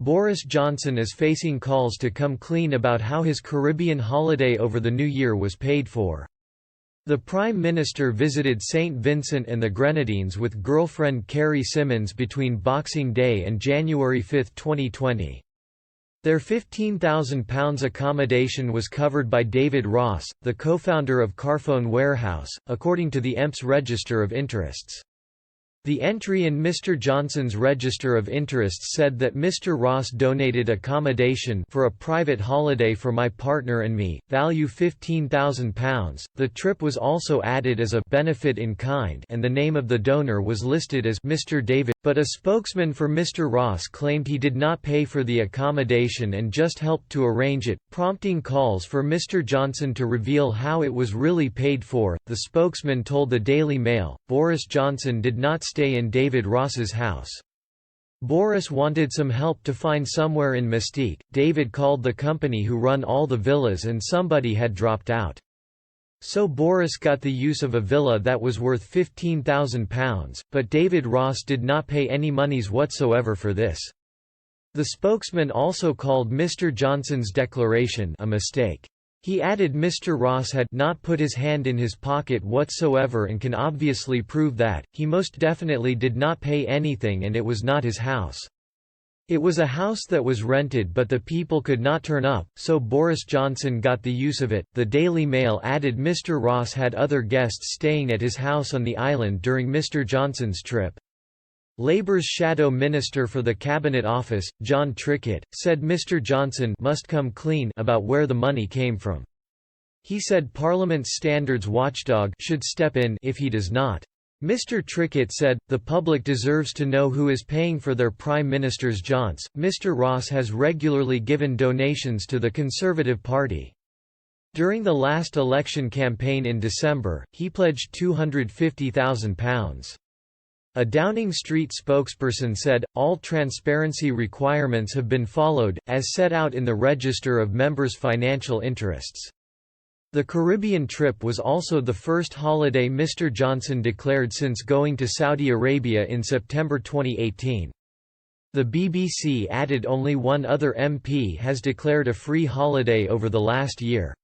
Boris Johnson is facing calls to come clean about how his Caribbean holiday over the New Year was paid for. The Prime Minister visited St. Vincent and the Grenadines with girlfriend Carrie Symonds between Boxing Day and January 5, 2020. Their £15,000 accommodation was covered by David Ross, the co-founder of Carphone Warehouse, according to the EMP's Register of Interests. The entry in Mr. Johnson's Register of Interests said that Mr. Ross donated accommodation for a private holiday for my partner and me, value £15,000. The trip was also added as a benefit in kind, and the name of the donor was listed as Mr. David, but a spokesman for Mr. Ross claimed he did not pay for the accommodation and just helped to arrange it, prompting calls for Mr. Johnson to reveal how it was really paid for. The spokesman told the Daily Mail, Boris Johnson did not stay in David Ross's house. Boris wanted some help to find somewhere in Mystique. David called the company who run all the villas and somebody had dropped out. So Boris got the use of a villa that was worth £15,000, but David Ross did not pay any monies whatsoever for this. The spokesman also called Mr. Johnson's declaration a mistake. He added Mr. Ross had not put his hand in his pocket whatsoever and can obviously prove that. He most definitely did not pay anything and it was not his house. It was a house that was rented but the people could not turn up, so Boris Johnson got the use of it. The Daily Mail added Mr. Ross had other guests staying at his house on the island during Mr. Johnson's trip. Labour's shadow minister for the Cabinet Office, John Trickett, said Mr. Johnson must come clean about where the money came from. He said Parliament's standards watchdog should step in if he does not. Mr. Trickett said, the public deserves to know who is paying for their Prime Minister's jaunts. Mr. Ross has regularly given donations to the Conservative Party. During the last election campaign in December, he pledged £250,000. A Downing Street spokesperson said, all transparency requirements have been followed, as set out in the Register of Members' Financial Interests. The Caribbean trip was also the first holiday Mr. Johnson declared since going to Saudi Arabia in September 2018. The BBC added only one other MP has declared a free holiday over the last year.